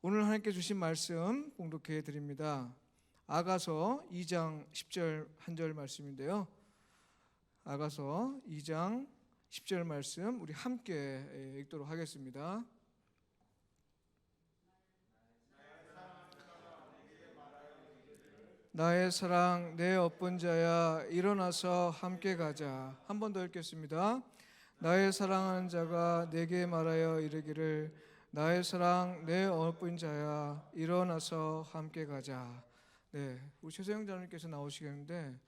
오늘 하나님께 주신 말씀 봉독해 드립니다. 아가서 2장 10절 한 절 말씀인데요. 아가서 2장 10절 말씀 우리 함께 읽도록 하겠습니다. 나의 사랑 내 업본 자야 일어나서 함께 가자. 한 번 더 읽겠습니다. 나의 사랑하는 자가 내게 말하여 이르기를 나의 사랑 내 업본 자야 일어나서 함께 가자. 네, 우리 최세영 장로님께서 나오시겠는데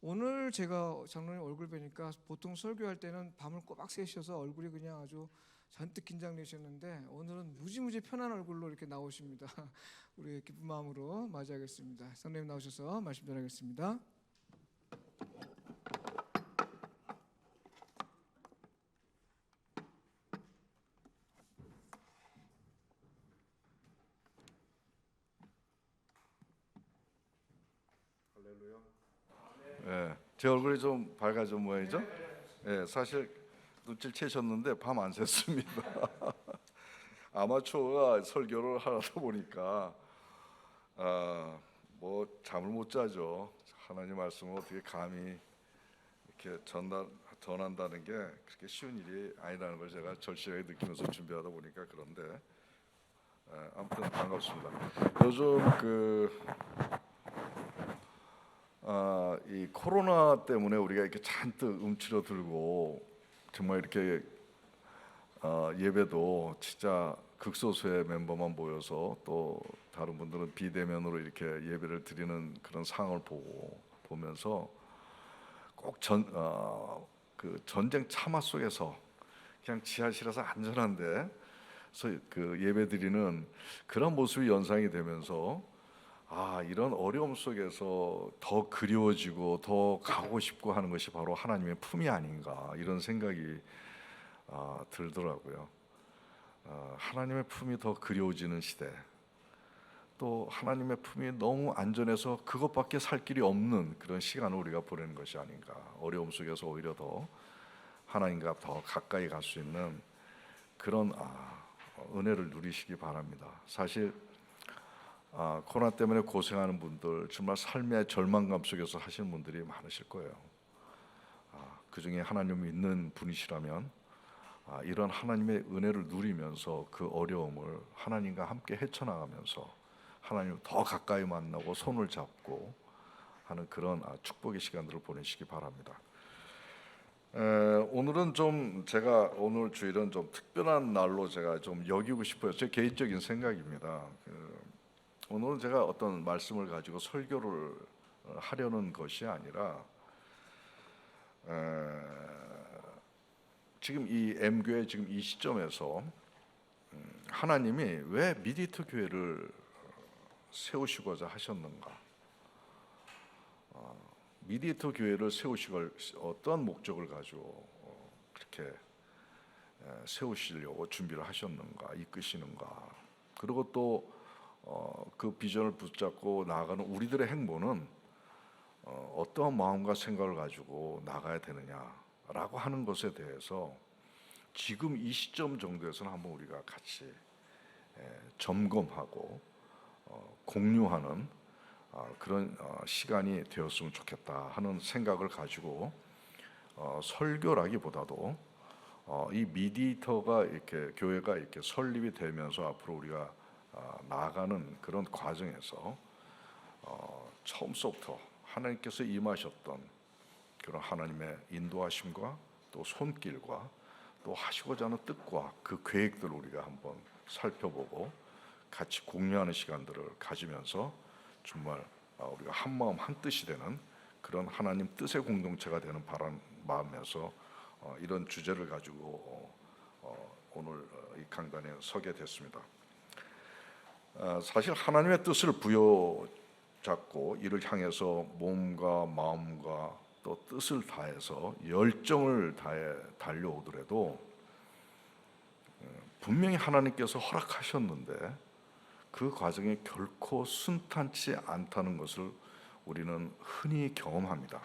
오늘 제가 장로님 얼굴 뵈니까 보통 설교할 때는 밤을 꼬박 새셔서 얼굴이 그냥 아주 잔뜩 긴장되셨는데 오늘은 무지무지 편한 얼굴로 이렇게 나오십니다. 우리 기쁜 마음으로 맞이하겠습니다. 성령님 나오셔서 말씀 전하겠습니다. 예, 제 얼굴이 좀 밝아진 모양이죠? 예, 사실 눈치를 채셨는데 밤 안 샜습니다. 아마추어가 설교를 하다 보니까 뭐 잠을 못 자죠. 하나님 말씀을 어떻게 감히 이렇게 전한다는 게 그렇게 쉬운 일이 아니라는 걸 제가 절실하게 느끼면서 준비하다 보니까 그런데 아무튼 반갑습니다. 요즘 이 코로나 때문에 우리가 이렇게 잔뜩 움츠러들고 정말 이렇게 예배도 진짜 극소수의 멤버만 모여서 또 다른 분들은 비대면으로 이렇게 예배를 드리는 그런 상황을 보면서 꼭 그 전쟁 참화 속에서 그냥 지하실에서 안전한데 그 예배 드리는 그런 모습이 연상이 되면서 이런 어려움 속에서 더 그리워지고 더 가고 싶고 하는 것이 바로 하나님의 품이 아닌가 이런 생각이 들더라고요. 하나님의 품이 더 그리워지는 시대, 또 하나님의 품이 너무 안전해서 그것밖에 살 길이 없는 그런 시간을 우리가 보내는 것이 아닌가. 어려움 속에서 오히려 더 하나님과 더 가까이 갈 수 있는 그런 은혜를 누리시기 바랍니다. 사실 코로나 때문에 고생하는 분들, 정말 삶의 절망감 속에서 하시는 분들이 많으실 거예요. 그 중에 하나님을 믿는 분이시라면 이런 하나님의 은혜를 누리면서 그 어려움을 하나님과 함께 헤쳐나가면서 하나님을 더 가까이 만나고 손을 잡고 하는 그런 축복의 시간들을 보내시기 바랍니다. 오늘은 좀 제가 오늘 주일은 좀 특별한 날로 제가 좀 여기고 싶어요. 제 개인적인 생각입니다. 오늘은 제가 어떤 말씀을 가지고 설교를 하려는 것이 아니라 지금 이 M교회 지금 이 시점에서 하나님이 왜 미디터 교회를 세우시고자 하셨는가? 미디터 교회를 세우시고 어떤 목적을 가지고 그렇게 세우시려고 준비를 하셨는가, 이끄시는가? 그리고 또 그 비전을 붙잡고 나아가는 우리들의 행보는 어떠한 마음과 생각을 가지고 나가야 되느냐라고 하는 것에 대해서 지금 이 시점 정도에서는 한번 우리가 같이 점검하고 공유하는 그런 시간이 되었으면 좋겠다 하는 생각을 가지고 설교라기보다도 이 미디터가 이렇게 교회가 이렇게 설립이 되면서 앞으로 우리가 나아가는 그런 과정에서 처음부터 하나님께서 임하셨던 그런 하나님의 인도하심과 또 손길과 또 하시고자 하는 뜻과 그 계획들을 우리가 한번 살펴보고 같이 공유하는 시간들을 가지면서 정말 우리가 한 마음 한 뜻이 되는 그런 하나님 뜻의 공동체가 되는 마음에서 이런 주제를 가지고 오늘 이 강단에 서게 됐습니다. 사실 하나님의 뜻을 부여잡고 이를 향해서 몸과 마음과 또 뜻을 다해서 열정을 다해 달려오더라도 분명히 하나님께서 허락하셨는데 그 과정이 결코 순탄치 않다는 것을 우리는 흔히 경험합니다.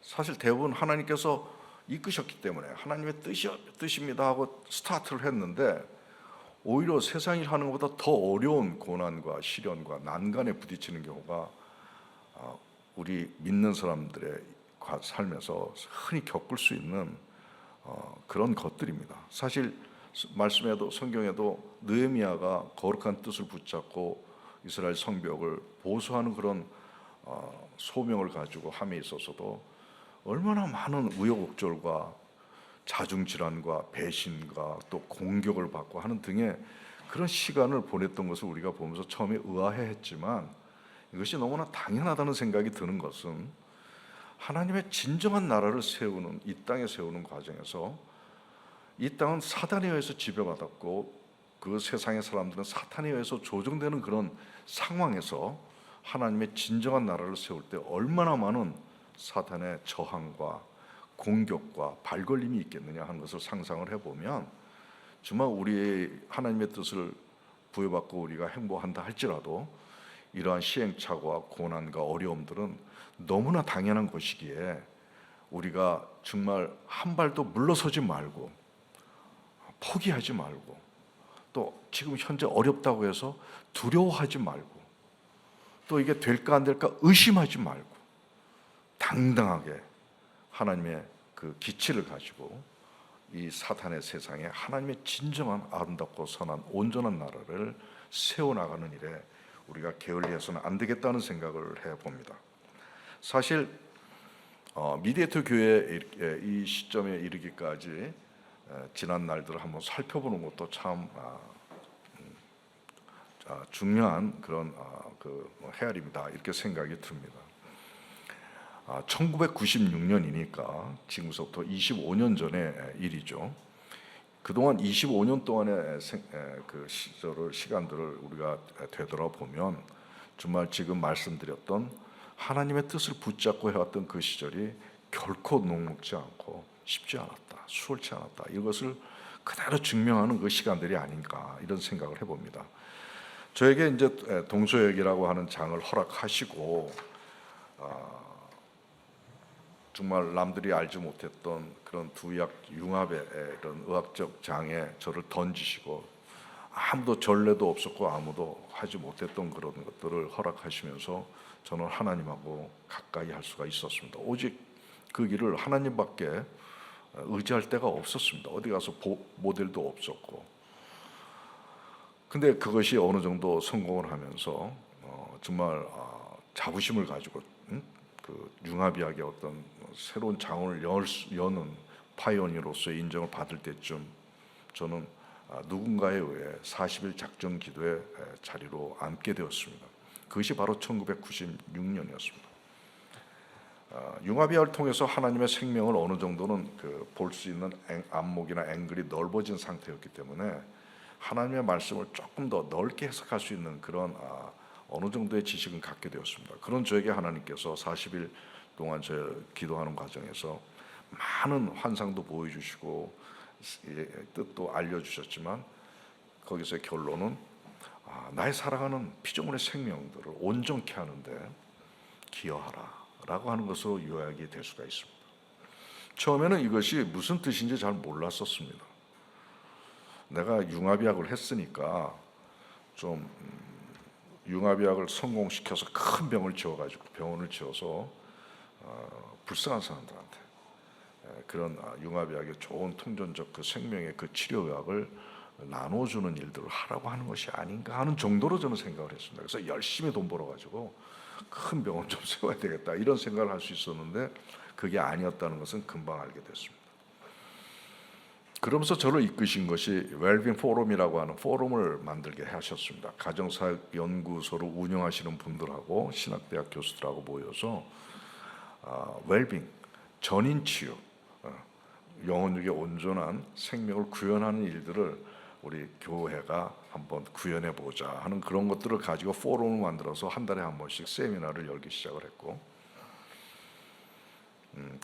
사실 대부분 하나님께서 이끄셨기 때문에 하나님의 뜻입니다 하고 스타트를 했는데 오히려 세상 일 하는 것보다 더 어려운 고난과 시련과 난간에 부딪히는 경우가 우리 믿는 사람들의 삶에서 흔히 겪을 수 있는 그런 것들입니다. 사실 말씀에도 성경에도 느헤미야가 거룩한 뜻을 붙잡고 이스라엘 성벽을 보수하는 그런 소명을 가지고 함에 있어서도 얼마나 많은 우여곡절과 자중질환과 배신과 또 공격을 받고 하는 등의 그런 시간을 보냈던 것을 우리가 보면서 처음에 의아해했지만 이것이 너무나 당연하다는 생각이 드는 것은 하나님의 진정한 나라를 세우는 이 땅에 세우는 과정에서 이 땅은 사단에 의해서 지배받았고 그 세상의 사람들은 사탄에 의해서 조종되는 그런 상황에서 하나님의 진정한 나라를 세울 때 얼마나 많은 사탄의 저항과 공격과 발걸림이 있겠느냐 하는 것을 상상을 해보면 정말 우리 하나님의 뜻을 부여받고 우리가 행복한다 할지라도 이러한 시행착오와 고난과 어려움들은 너무나 당연한 것이기에 우리가 정말 한 발도 물러서지 말고 포기하지 말고 또 지금 현재 어렵다고 해서 두려워하지 말고 또 이게 될까 안 될까 의심하지 말고 당당하게 하나님의 그 기치를 가지고 이 사탄의 세상에 하나님의 진정한 아름답고 선한 온전한 나라를 세워나가는 일에 우리가 게을리해서는 안 되겠다는 생각을 해봅니다. 사실 미디에이터 교회 이 시점에 이르기까지 지난 날들을 한번 살펴보는 것도 참 중요한 그런 헤아림이다 이렇게 생각이 듭니다. 1996년이니까 지금부터 25년 전의 일이죠. 그동안 25년 동안의 그 시간들을 우리가 되돌아보면 정말 지금 말씀드렸던 하나님의 뜻을 붙잡고 해왔던 그 시절이 결코 녹록지 않고 쉽지 않았다, 수월치 않았다. 이것을 그대로 증명하는 그 시간들이 아닌가 이런 생각을 해봅니다. 저에게 이제 동서역이라고 하는 장을 허락하시고 정말 남들이 알지 못했던 그런 두약 융합의 이런 의학적 장에 저를 던지시고 아무도 전례도 없었고 아무도 하지 못했던 그런 것들을 허락하시면서 저는 하나님하고 가까이 할 수가 있었습니다. 오직 그 길을 하나님밖에 의지할 데가 없었습니다. 어디 가서 모델도 없었고. 근데 그것이 어느 정도 성공을 하면서 정말 자부심을 가지고 그 융합의학의 어떤 새로운 장을 여는 파이오니어로서의 인정을 받을 때쯤 저는 누군가에 의해 40일 작정 기도의 자리로 앉게 되었습니다. 그것이 바로 1996년이었습니다. 융합의학을 통해서 하나님의 생명을 어느 정도는 볼 수 있는 안목이나 앵글이 넓어진 상태였기 때문에 하나님의 말씀을 조금 더 넓게 해석할 수 있는 그런 어느 정도의 지식은 갖게 되었습니다. 그런 저에게 하나님께서 40일 동안 저 기도하는 과정에서 많은 환상도 보여주시고 뜻도 알려주셨지만 거기서의 결론은 나의 사랑하는 피조물의 생명들을 온전케 하는데 기여하라 라고 하는 것으로 요약이 될 수가 있습니다. 처음에는 이것이 무슨 뜻인지 잘 몰랐었습니다. 내가 융합의학을 했으니까 좀 융합의학을 성공시켜서 큰 병을 지어가지고 병원을 지어서 불쌍한 사람들한테 그런 융합의학의 좋은 통전적 그 생명의 그 치료의학을 나눠주는 일들을 하라고 하는 것이 아닌가 하는 정도로 저는 생각을 했습니다. 그래서 열심히 돈 벌어가지고 큰 병원 좀 세워야 되겠다 이런 생각을 할 수 있었는데 그게 아니었다는 것은 금방 알게 됐습니다. 그러면서 저를 이끄신 것이 웰빙 포럼이라고 하는 포럼을 만들게 하셨습니다. 가정사역 연구소를 운영하시는 분들하고 신학대학 교수들하고 모여서 웰빙, 전인치유, 영혼육의 온전한 생명을 구현하는 일들을 우리 교회가 한번 구현해 보자 하는 그런 것들을 가지고 포럼을 만들어서 한 달에 한 번씩 세미나를 열기 시작을 했고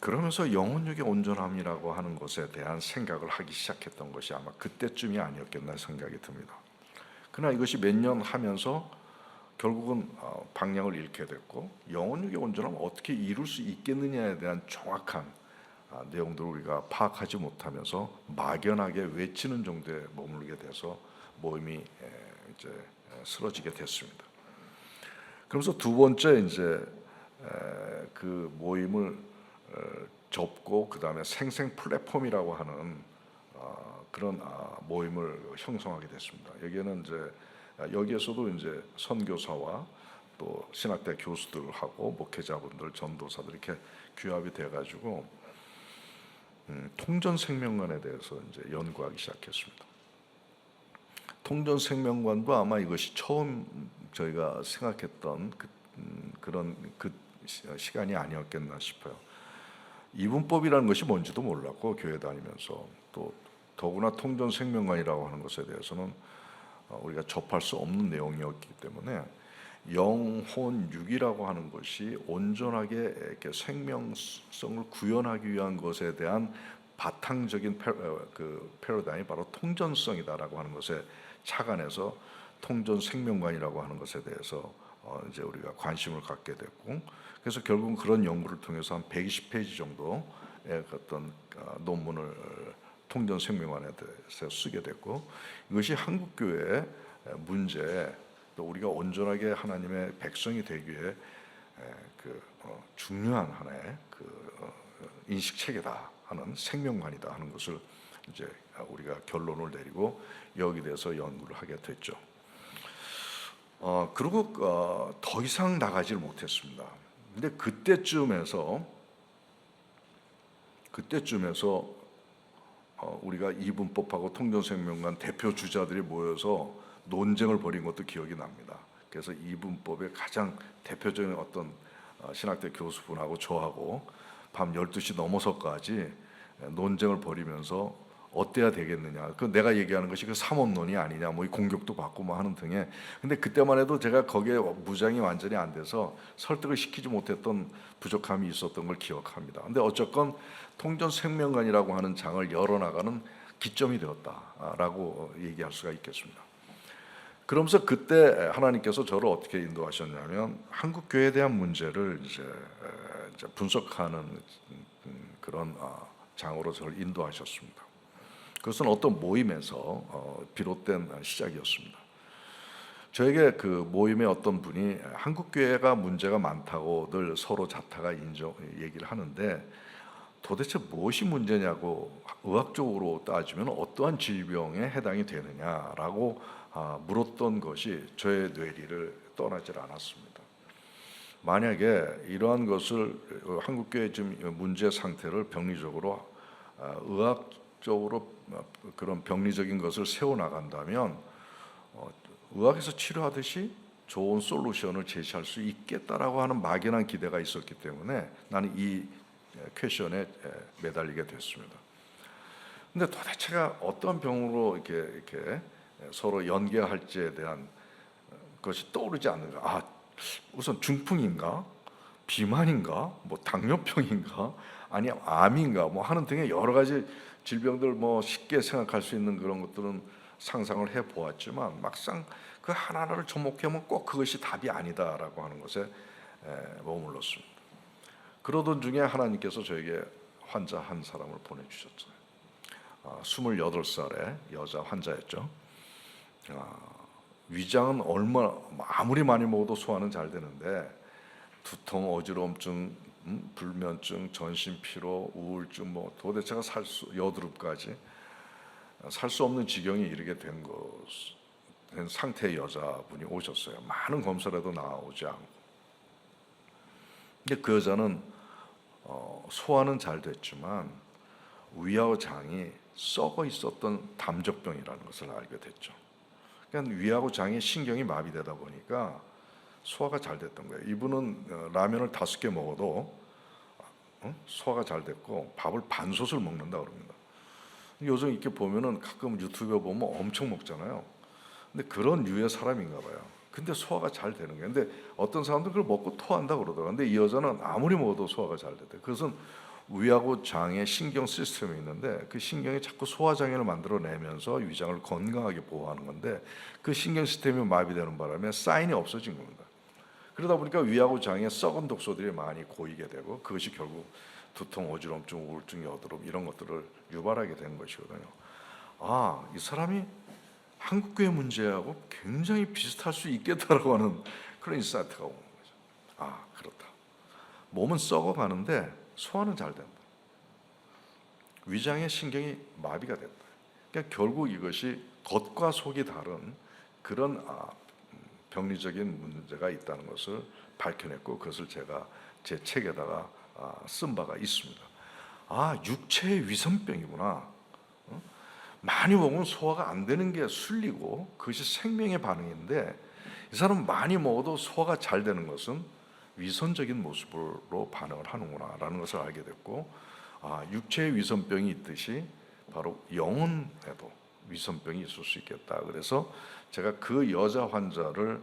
그러면서 영혼육의 온전함이라고 하는 것에 대한 생각을 하기 시작했던 것이 아마 그때쯤이 아니었겠나 생각이 듭니다. 그러나 이것이 몇 년 하면서 결국은 방향을 잃게 됐고 영혼육의 온전함을 어떻게 이룰 수 있겠느냐에 대한 정확한 내용들을 우리가 파악하지 못하면서 막연하게 외치는 정도에 머물게 돼서 모임이 이제 쓰러지게 됐습니다. 그러면서 두 번째 이제 그 모임을 접고 그 다음에 생생 플랫폼이라고 하는 그런 모임을 형성하게 됐습니다. 여기에는 이제 여기에서도 이제 선교사와 또 신학대 교수들하고 목회자분들, 전도사들 이렇게 규합이 돼가지고 통전생명관에 대해서 이제 연구하기 시작했습니다. 통전생명관도 아마 이것이 처음 저희가 생각했던 그런 시간이 아니었겠나 싶어요. 이분법이라는 것이 뭔지도 몰랐고 교회 다니면서 또 더구나 통전생명관이라고 하는 것에 대해서는 우리가 접할 수 없는 내용이었기 때문에 영혼육이라고 하는 것이 온전하게 이렇게 생명성을 구현하기 위한 것에 대한 바탕적인 패러다임이 바로 통전성이다라고 하는 것에 착안해서 통전생명관이라고 하는 것에 대해서 이제 우리가 관심을 갖게 됐고, 그래서 결국은 그런 연구를 통해서 한 120페이지 정도의 어떤 논문을 통전생명관에 대해서 쓰게 됐고, 이것이 한국교회의 문제에 또 우리가 온전하게 하나님의 백성이 되기 위해 중요한 하나의 인식 체계다 하는 생명관이다 하는 것을 이제 우리가 결론을 내리고 여기에 대해서 연구를 하게 됐죠. 그리고 더 이상 나가지를 못했습니다. 근데 그때쯤에서 우리가 이분법하고 통전생명관 대표 주자들이 모여서 논쟁을 벌인 것도 기억이 납니다. 그래서 이분법의 가장 대표적인 어떤 신학대 교수분하고 저하고 밤 12시 넘어서까지 논쟁을 벌이면서 어때야 되겠느냐. 그 내가 얘기하는 것이 그 삼업론이 아니냐. 뭐 공격도 받고 뭐 하는 등의. 근데 그때만 해도 제가 거기에 무장이 완전히 안 돼서 설득을 시키지 못했던 부족함이 있었던 걸 기억합니다. 근데 어쨌건 통전생명관이라고 하는 장을 열어나가는 기점이 되었다라고 얘기할 수가 있겠습니다. 그러면서 그때 하나님께서 저를 어떻게 인도하셨냐면 한국 교회에 대한 문제를 이제 분석하는 그런 장으로 저를 인도하셨습니다. 그것은 어떤 모임에서 비롯된 시작이었습니다. 저에게 그 모임의 어떤 분이 한국 교회가 문제가 많다고 늘 서로 자타가 얘기를 하는데 도대체 무엇이 문제냐고 의학적으로 따지면 어떠한 질병에 해당이 되느냐라고 물었던 것이 저의 뇌리를 떠나질 않았습니다. 만약에 이러한 것을 한국교회 지금 문제 상태를 병리적으로 의학적으로 그런 병리적인 것을 세워나간다면 의학에서 치료하듯이 좋은 솔루션을 제시할 수 있겠다라고 하는 막연한 기대가 있었기 때문에 나는 이 퀘션에 매달리게 됐습니다. 근데 도대체가 어떤 병으로 이렇게 서로 연계할지에 대한 것이 떠오르지 않는가. 우선 중풍인가, 비만인가, 뭐 당뇨병인가, 아니 암인가, 뭐 하는 등의 여러 가지 질병들 뭐 쉽게 생각할 수 있는 그런 것들은 상상을 해 보았지만 막상 그 하나하나를 접목하면 꼭 그것이 답이 아니다라고 하는 것에 머물렀습니다. 그러던 중에 하나님께서 저에게 환자 한 사람을 보내주셨어요. 28살의 여자 환자였죠. 위장은 아무리 많이 먹어도 소화는 잘 되는데 두통, 어지러움증, 불면증, 전신피로, 우울증, 뭐 도대체가 여드름까지 살 수 없는 지경에 이르게 된 상태의 여자분이 오셨어요. 많은 검사를 해도 나오지 않고. 근데 그 여자는 소화는 잘 됐지만 위하고 장이 썩어 있었던 담적병이라는 것을 알게 됐죠. 그러니까 위하고 장의 신경이 마비되다 보니까 소화가 잘 됐던 거예요. 이분은 라면을 5개 먹어도 소화가 잘 됐고 밥을 반솥을 먹는다 그럽니다. 요즘 이렇게 보면은 가끔 유튜브에 보면 엄청 먹잖아요. 근데 그런 류의 사람인가 봐요. 근데 소화가 잘 되는 거예요. 근데 어떤 사람들은 그걸 먹고 토한다 그러더라고요. 근데 이 여자는 아무리 먹어도 소화가 잘 됐대요. 그것은 위하고 장의 신경 시스템이 있는데 그 신경이 자꾸 소화장애를 만들어내면서 위장을 건강하게 보호하는 건데 그 신경 시스템이 마비되는 바람에 사인이 없어진 겁니다. 그러다 보니까 위하고 장에 썩은 독소들이 많이 고이게 되고 그것이 결국 두통, 어지럼증, 우울증, 여드름 이런 것들을 유발하게 된 것이거든요. 이 사람이 한국교회 문제하고 굉장히 비슷할 수 있겠다라고 하는 그런 인사이트가 오는 거죠. 아, 그렇다. 몸은 썩어가는데 소화는 잘 된다. 위장의 신경이 마비가 된다. 그러니까 결국 이것이 겉과 속이 다른 그런 병리적인 문제가 있다는 것을 밝혀냈고, 그것을 제가 제 책에다가 쓴 바가 있습니다. 아, 육체의 위선병이구나. 많이 먹으면 소화가 안 되는 게 순리고 그것이 생명의 반응인데, 이 사람은 많이 먹어도 소화가 잘 되는 것은 위선적인 모습으로 반응을 하는구나라는 것을 알게 됐고, 육체의 위선병이 있듯이 바로 영혼에도 위선병이 있을 수 있겠다. 그래서 제가 그 여자 환자를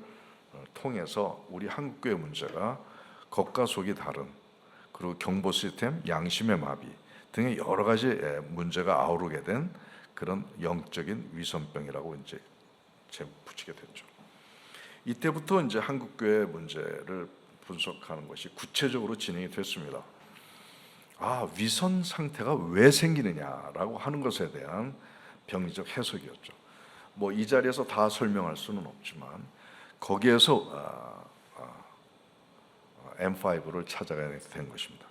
통해서 우리 한국교회 문제가 겉과 속이 다른, 그리고 경보 시스템, 양심의 마비 등의 여러 가지 문제가 아우르게 된 그런 영적인 위선병이라고 이제 붙이게 됐죠. 이때부터 이제 한국교회 문제를 분석하는 것이 구체적으로 진행이 됐습니다. 위선 상태가 왜 생기느냐라고 하는 것에 대한 병리적 해석이었죠. 뭐 이 자리에서 다 설명할 수는 없지만 거기에서 M5를 찾아가야 된 것입니다.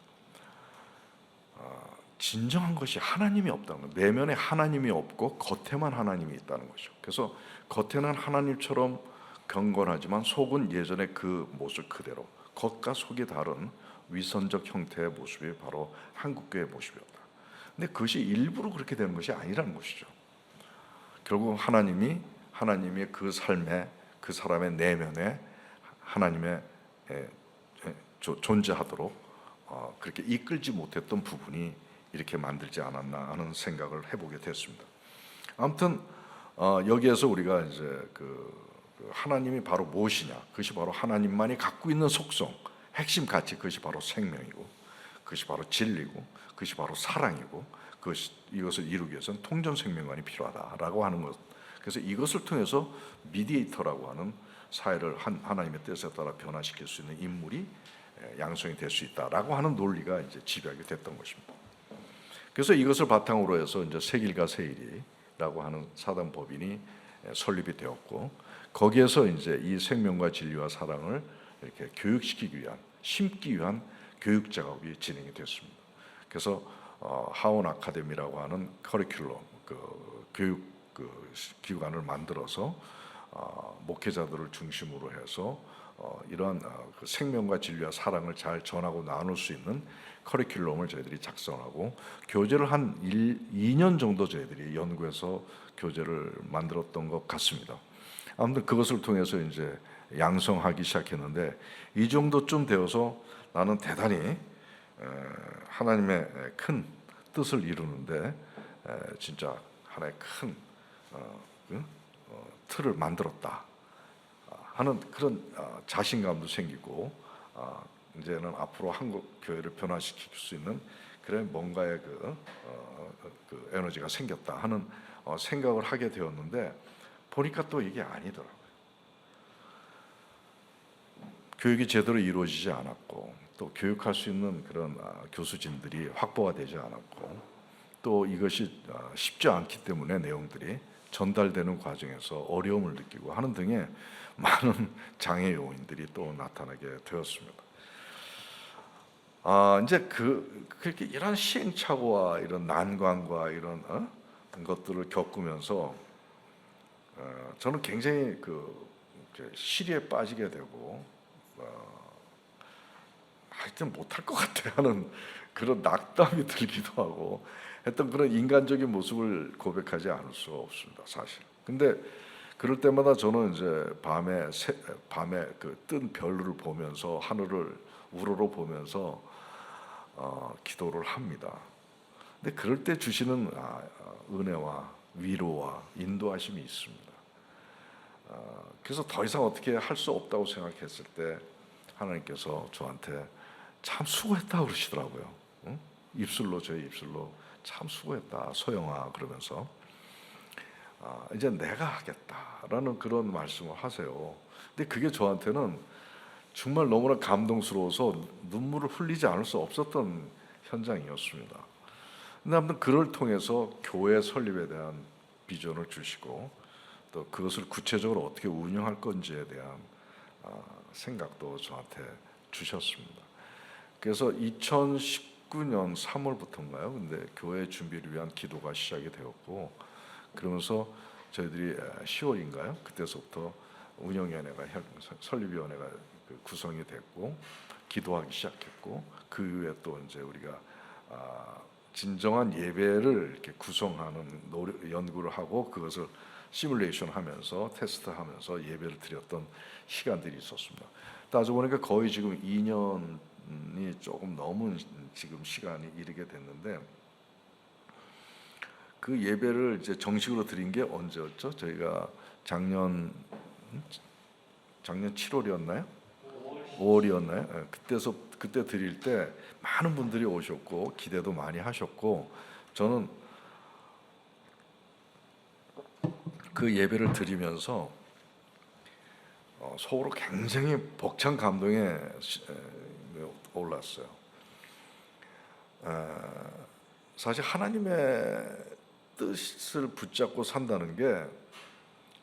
진정한 것이 하나님이 없다는 것, 내면에 하나님이 없고 겉에만 하나님이 있다는 거죠. 그래서 겉에는 하나님처럼 경건하지만 속은 예전의 그 모습 그대로, 겉과 속이 다른 위선적 형태의 모습이 바로 한국교회의 모습이었다. 근데 그것이 일부러 그렇게 되는 것이 아니라는 것이죠. 결국 하나님이 그 삶에, 그 사람의 내면에 하나님의 존재하도록 그렇게 이끌지 못했던 부분이 이렇게 만들지 않았나 하는 생각을 해보게 됐습니다. 아무튼 여기에서 우리가 이제 그 하나님이 바로 무엇이냐, 그것이 바로 하나님만이 갖고 있는 속성, 핵심 가치, 그것이 바로 생명이고, 그것이 바로 진리고, 그것이 바로 사랑이고, 이것을 이루기 위해서는 통전생명관이 필요하다라고 하는 것. 그래서 이것을 통해서 미디에이터라고 하는 사회를 하나님의 뜻에 따라 변화시킬 수 있는 인물이 양성이 될 수 있다라고 하는 논리가 이제 집약이 됐던 것입니다. 그래서 이것을 바탕으로 해서 이제 세길과 세일이라고 하는 사단 법인이 설립이 되었고, 거기에서 이제 이 생명과 진리와 사랑을 이렇게 교육시키기 위한, 심기 위한 교육 작업이 진행이 됐습니다. 그래서 하원 아카데미라고 하는 커리큘럼, 교육 기관을 만들어서 목회자들을 중심으로 해서 이러한 그 생명과 진리와 사랑을 잘 전하고 나눌 수 있는 커리큘럼을 저희들이 작성하고, 교재를 한 2년 정도 저희들이 연구해서 교재를 만들었던 것 같습니다. 아무튼 그것을 통해서 이제 양성하기 시작했는데, 이 정도쯤 되어서 나는 대단히 하나님의 큰 뜻을 이루는데 진짜 하나의 큰 틀을 만들었다 하는 그런 자신감도 생기고, 이제는 앞으로 한국 교회를 변화시킬 수 있는 그런 뭔가의 그 에너지가 생겼다 하는 생각을 하게 되었는데, 보니까 또 이게 아니더라고요. 교육이 제대로 이루어지지 않았고, 또 교육할 수 있는 그런 교수진들이 확보가 되지 않았고, 또 이것이 쉽지 않기 때문에 내용들이 전달되는 과정에서 어려움을 느끼고 하는 등의 많은 장애 요인들이 또 나타나게 되었습니다. 이제 그렇게 이런 시행착오와 이런 난관과 이런 것들을 겪으면서 저는 굉장히 시리에 빠지게 되고, 하여튼 못할 것 같아 하는 그런 낙담이 들기도 하고 했던 그런 인간적인 모습을 고백하지 않을 수 없습니다, 사실. 근데 그럴 때마다 저는 이제 밤에 그 뜬 별을 보면서, 하늘을 우러러 보면서 기도를 합니다. 근데 그럴 때 주시는 은혜와 위로와 인도하심이 있습니다. 그래서 더 이상 어떻게 할 수 없다고 생각했을 때 하나님께서 저한테 참 수고했다 그러시더라고요. 응? 저희 입술로 참 수고했다 소영아 그러면서 이제 내가 하겠다라는 그런 말씀을 하세요. 근데 그게 저한테는 정말 너무나 감동스러워서 눈물을 흘리지 않을 수 없었던 현장이었습니다. 근데 아무튼 그를 통해서 교회 설립에 대한 비전을 주시고, 또 그것을 구체적으로 어떻게 운영할 건지에 대한 생각도 저한테 주셨습니다. 그래서 2019년 3월부터인가요? 근데 교회 준비를 위한 기도가 시작이 되었고, 그러면서 저희들이 10월인가요? 그때서부터 운영위원회가 설립위원회가 구성이 됐고 기도하기 시작했고, 그 이후에 또 이제 우리가 진정한 예배를 이렇게 구성하는 연구를 하고 그것을 시뮬레이션 하면서 테스트하면서 예배를 드렸던 시간들이 있었습니다. 따져보니까 거의 지금 2년이 조금 넘은 지금 시간이 이르게 됐는데, 그 예배를 이제 정식으로 드린 게 언제였죠? 저희가 작년 7월이었나요? 5월이었나요? 그때 드릴 때 많은 분들이 오셨고 기대도 많이 하셨고, 저는 그 예배를 드리면서 속으로 굉장히 벅찬 감동에 올랐어요. 사실 하나님의 뜻을 붙잡고 산다는 게,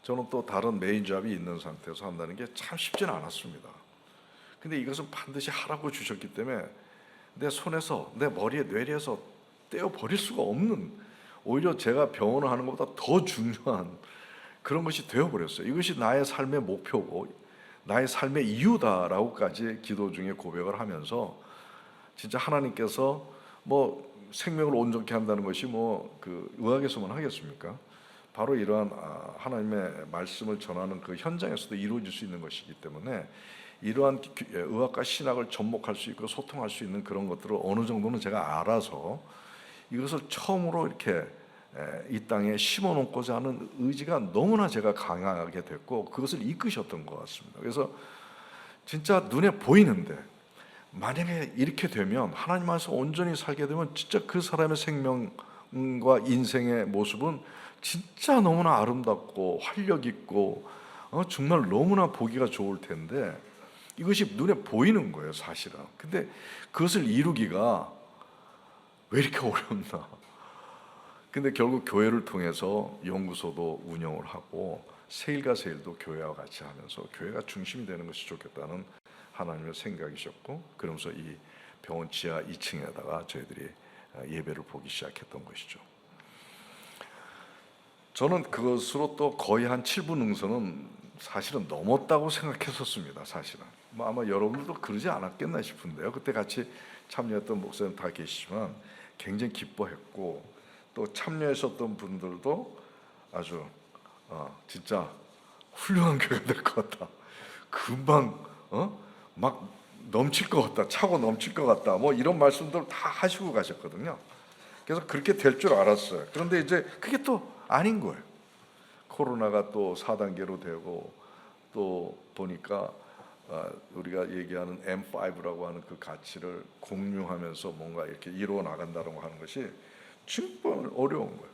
저는 또 다른 메인 잡이 있는 상태에서 한다는 게 참 쉽지는 않았습니다. 근데 이것은 반드시 하라고 주셨기 때문에 내 손에서, 내 머리에, 뇌리에서 떼어 버릴 수가 없는, 오히려 제가 병원을 하는 것보다 더 중요한 그런 것이 되어버렸어요. 이것이 나의 삶의 목표고 나의 삶의 이유다라고까지 기도 중에 고백을 하면서, 진짜 하나님께서 뭐 생명을 온전케 한다는 것이 그 의학에서만 하겠습니까? 바로 이러한 하나님의 말씀을 전하는 그 현장에서도 이루어질 수 있는 것이기 때문에, 이러한 의학과 신학을 접목할 수 있고 소통할 수 있는 그런 것들을 어느 정도는 제가 알아서 이것을 처음으로 이렇게 이 땅에 심어놓고자 하는 의지가 너무나 제가 강하게 됐고, 그것을 이끄셨던 것 같습니다. 그래서 진짜 눈에 보이는데, 만약에 이렇게 되면, 하나님 안에서 온전히 살게 되면 진짜 그 사람의 생명과 인생의 모습은 진짜 너무나 아름답고 활력 있고 정말 너무나 보기가 좋을 텐데, 이것이 눈에 보이는 거예요, 사실은. 근데 그것을 이루기가 왜 이렇게 어렵나? 근데 결국 교회를 통해서 연구소도 운영을 하고 세일과 세일도 교회와 같이 하면서 교회가 중심이 되는 것이 좋겠다는 하나님의 생각이셨고, 그러면서 이 병원 지하 2층에다가 저희들이 예배를 보기 시작했던 것이죠. 저는 그것으로 또 거의 한 7분 응선은 사실은 넘었다고 생각했었습니다. 사실은 아마 여러분들도 그러지 않았겠나 싶은데요. 그때 같이 참여했던 목사님 다 계시지만 굉장히 기뻐했고, 또 참여하셨던 분들도 아주 진짜 훌륭한 교회가 될 것 같다, 금방 막 넘칠 것 같다, 차고 넘칠 것 같다, 뭐 이런 말씀들 다 하시고 가셨거든요. 그래서 그렇게 될 줄 알았어요. 그런데 이제 그게 또 아닌 거예요. 코로나가 또 4단계로 되고, 또 보니까 우리가 얘기하는 M5라고 하는 그 가치를 공유하면서 뭔가 이렇게 이루어 나간다고 하는 것이 정말 어려운 거예요.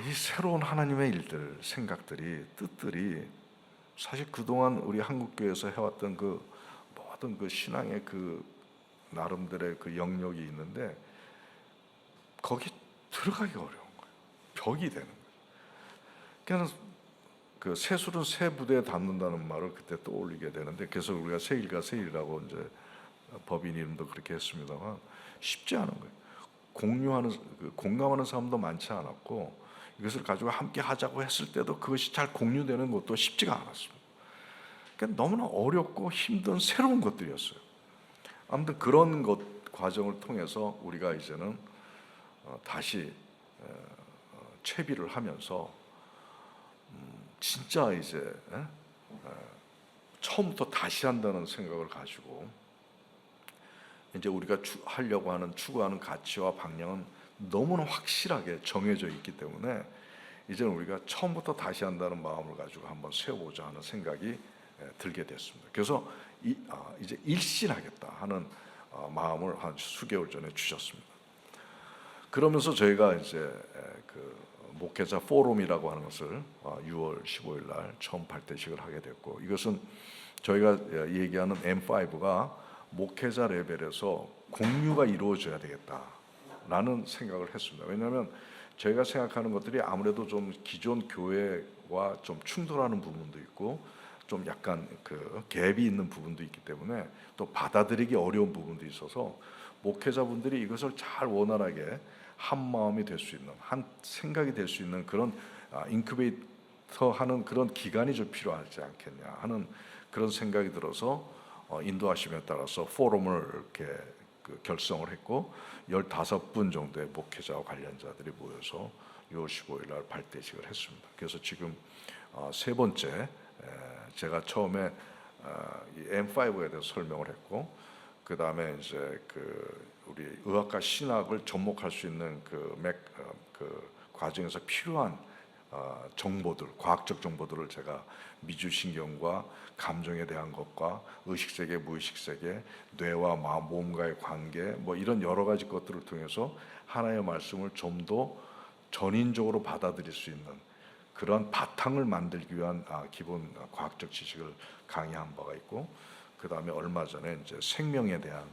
이 새로운 하나님의 일들, 생각들이, 뜻들이 사실 그동안 우리 한국교회에서 해왔던 그 모든 그 신앙의 그 나름대로의 그 영역이 있는데, 거기 들어가기가 어려운 거예요. 벽이 되는 거예요. 그래서 그 새술은 새 부대에 닿는다는 말을 그때 떠올리게 되는데, 그래서 우리가 세일과 세일이라고 이제 법인 이름도 그렇게 했습니다만, 쉽지 않은 거예요. 공감하는 사람도 많지 않았고, 이것을 가지고 함께 하자고 했을 때도 그것이 잘 공유되는 것도 쉽지가 않았습니다. 그러니까 너무나 어렵고 힘든 새로운 것들이었어요. 아무튼 그런 것 과정을 통해서 우리가 이제는 다시 채비를 하면서 진짜 이제 처음부터 다시 한다는 생각을 가지고, 이제 우리가 하려고 하는, 추구하는 가치와 방향은 너무나 확실하게 정해져 있기 때문에 이제는 우리가 처음부터 다시 한다는 마음을 가지고 한번 세워보자 하는 생각이 들게 됐습니다. 그래서 이제 일신하겠다 하는 마음을 한 수개월 전에 주셨습니다. 그러면서 저희가 이제 그 목회자 포럼이라고 하는 것을 6월 15일 날 처음 발대식을 하게 됐고, 이것은 저희가 얘기하는 M5가 목회자 레벨에서 공유가 이루어져야 되겠다라는 생각을 했습니다. 왜냐하면 저희가 생각하는 것들이 아무래도 좀 기존 교회와 좀 충돌하는 부분도 있고 좀 약간 그 갭이 있는 부분도 있기 때문에 또 받아들이기 어려운 부분도 있어서 목회자분들이 이것을 잘 원활하게 한 마음이 될 수 있는, 한 생각이 될 수 있는 그런 인큐베이터 하는 그런 기간이 좀 필요하지 않겠냐 하는 그런 생각이 들어서 인도하심에 따라서 포럼을 이렇게 결성을 했고 15분 정도의 목회자와 관련자들이 모여서 6월 15일 날 발대식을 했습니다. 그래서 지금 세 번째, 제가 처음에 이 M5에 대해서 설명을 했고, 그 다음에 이제 우리 의학과 신학을 접목할 수 있는 그 과정에서 필요한 정보들, 과학적 정보들을 제가 미주신경과 감정에 대한 것과 의식세계, 무의식세계, 뇌와 몸과의 관계, 뭐 이런 여러 가지 것들을 통해서 하나의 말씀을 좀 더 전인적으로 받아들일 수 있는 그런 바탕을 만들기 위한 기본 과학적 지식을 강의한 바가 있고, 그 다음에 얼마 전에 이제 생명에 대한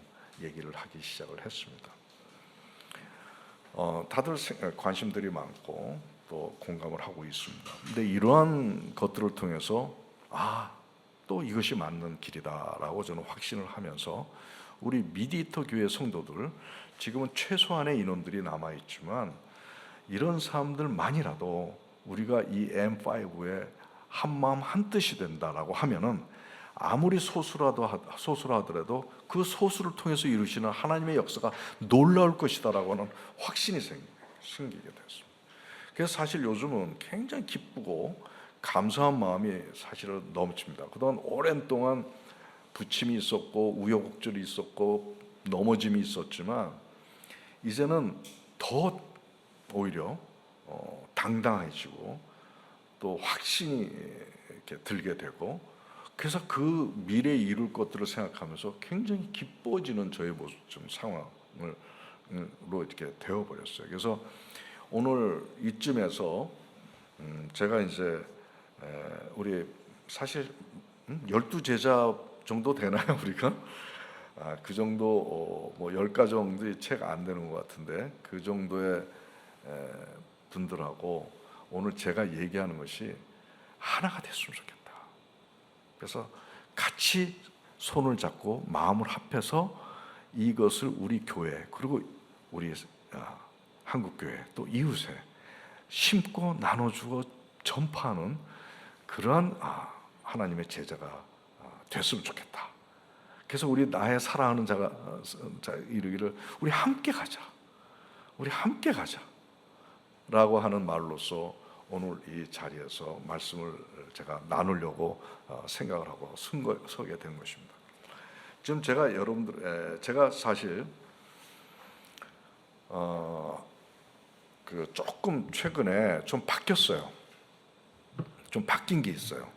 얘기를 하기 시작을 했습니다. 다들 관심들이 많고 또 공감을 하고 있습니다. 근데 이러한 것들을 통해서 또 이것이 맞는 길이다라고 저는 확신을 하면서 우리 미디터 교회 성도들, 지금은 최소한의 인원들이 남아 있지만 이런 사람들만이라도 우리가 이 M5에 한 마음 한 뜻이 된다라고 하면은 아무리 소수라 하더라도 그 소수를 통해서 이루시는 하나님의 역사가 놀라울 것이다라고 하는 확신이 생기게 됐습니다. 그래서 사실 요즘은 굉장히 기쁘고 감사한 마음이 사실은 넘칩니다. 그동안 오랜 동안 부침이 있었고 우여곡절이 있었고 넘어짐이 있었지만 이제는 더 오히려 당당해지고 또 확신이 이렇게 들게 되고, 그래서 그 미래에 이룰 것들을 생각하면서 굉장히 기뻐지는 저의 모습 좀 상황으로 이렇게 되어버렸어요. 그래서 오늘 이쯤에서 제가 이제 우리 사실 12제자 정도 되나요 우리가? 그 정도 뭐 10가지 정도의 책 안 되는 것 같은데 그 정도의 분들하고 오늘 제가 얘기하는 것이 하나가 됐으면 좋겠다. 그래서 같이 손을 잡고 마음을 합해서 이것을 우리 교회 그리고 우리 한국교회 또 이웃에 심고 나눠주고 전파하는 그러한 하나님의 제자가 됐으면 좋겠다. 그래서 우리 나의 사랑하는 자가 이르기를 우리 함께 가자. 우리 함께 가자. 라고 하는 말로서 오늘 이 자리에서 말씀을 제가 나누려고 생각을 하고 서게 된 것입니다. 지금 제가 사실 조금 최근에 좀 바뀌었어요. 좀 바뀐 게 있어요.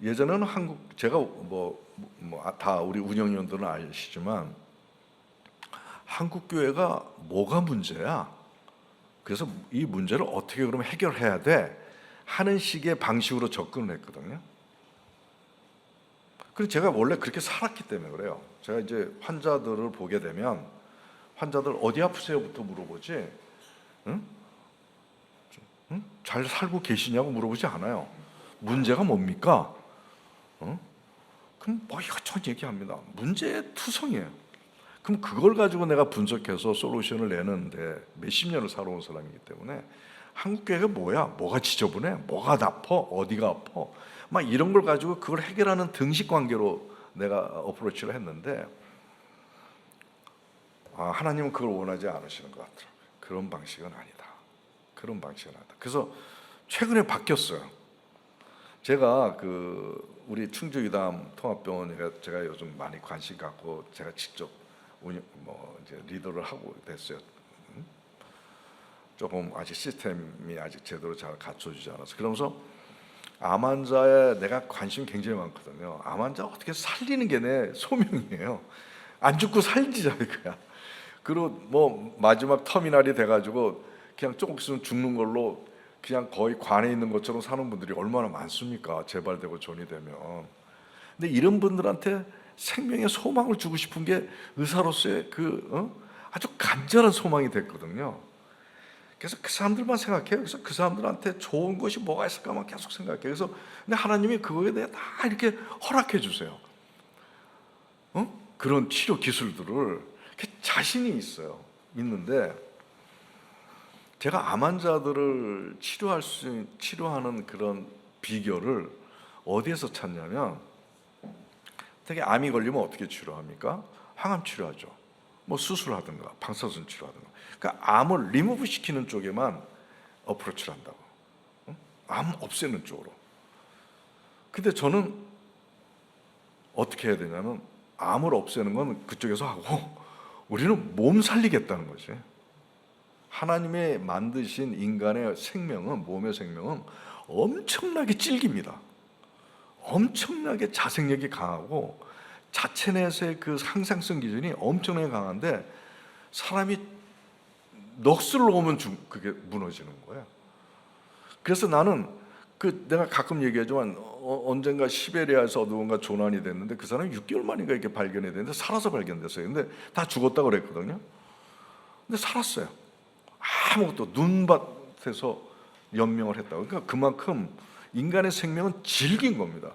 예전에는 제가 다 우리 운영위원들은 아시지만 한국 교회가 뭐가 문제야? 그래서 이 문제를 어떻게 그러면 해결해야 돼? 하는 식의 방식으로 접근을 했거든요. 그래서 제가 원래 그렇게 살았기 때문에 그래요. 제가 이제 환자들을 보게 되면 환자들 어디 아프세요부터 물어보지, 응? 잘 살고 계시냐고 물어보지 않아요. 문제가 뭡니까? 그럼 뭐 이것저것 얘기합니다. 문제의 투성이에요. 그럼 그걸 가지고 내가 분석해서 솔루션을 내는데 몇십 년을 살아온 사람이기 때문에 한국교회가 뭐야? 뭐가 지저분해? 뭐가 아파? 어디가 아파? 막 이런 걸 가지고 그걸 해결하는 등식 관계로 내가 어프로치를 했는데 하나님은 그걸 원하지 않으시는 것 같더라고요. 그런 방식은 아니다. 그런 방식은 아니다. 그래서 최근에 바뀌었어요. 제가 우리 충주이담 통합병원에 제가 요즘 많이 관심 갖고 제가 직접 이제 리더를 하고 됐어요. 조금 아직 시스템이 아직 제대로 잘 갖춰지지 않아서 그러면서 암 환자에 내가 관심이 굉장히 많거든요. 암 환자 어떻게 살리는 게 내 소명이에요. 안 죽고 살리자 이거야. 그리고 뭐 마지막 터미널이 돼가지고 그냥 조금 있으면 죽는 걸로 그냥 거의 관에 있는 것처럼 사는 분들이 얼마나 많습니까? 재발되고 전이 되면. 근데 이런 분들한테 생명의 소망을 주고 싶은 게 의사로서의 아주 간절한 소망이 됐거든요. 그래서 그 사람들만 생각해요. 그래서 그 사람들한테 좋은 것이 뭐가 있을까만 계속 생각해요. 그래서 근데 하나님이 그거에 대해 다 이렇게 허락해 주세요. 그런 치료 기술들을 자신이 있어요. 있는데 제가 암 환자들을 치료하는 그런 비결을 어디에서 찾냐면, 되게 암이 걸리면 어떻게 치료합니까? 항암 치료하죠. 뭐 수술하든가 방사선 치료하든가. 그러니까 암을 리무브 시키는 쪽에만 어프로치를 한다고. 암 없애는 쪽으로. 근데 저는 어떻게 해야 되냐면, 암을 없애는 건 그쪽에서 하고 우리는 몸 살리겠다는 거지. 하나님의 만드신 인간의 생명은, 몸의 생명은 엄청나게 질깁니다. 엄청나게 자생력이 강하고 자체 내에서의 그 항상성 기준이 엄청나게 강한데, 사람이 넋을 놓으면 그게 무너지는 거야. 그래서 나는 내가 가끔 얘기하지만 언젠가 시베리아에서 어디론가 조난이 됐는데 그 사람이 6개월 만인가 이렇게 발견이 됐는데 살아서 발견됐어요. 근데 다 죽었다고 그랬거든요. 근데 살았어요. 아무것도, 눈밭에서 연명을 했다고. 그러니까 그만큼 인간의 생명은 질긴 겁니다.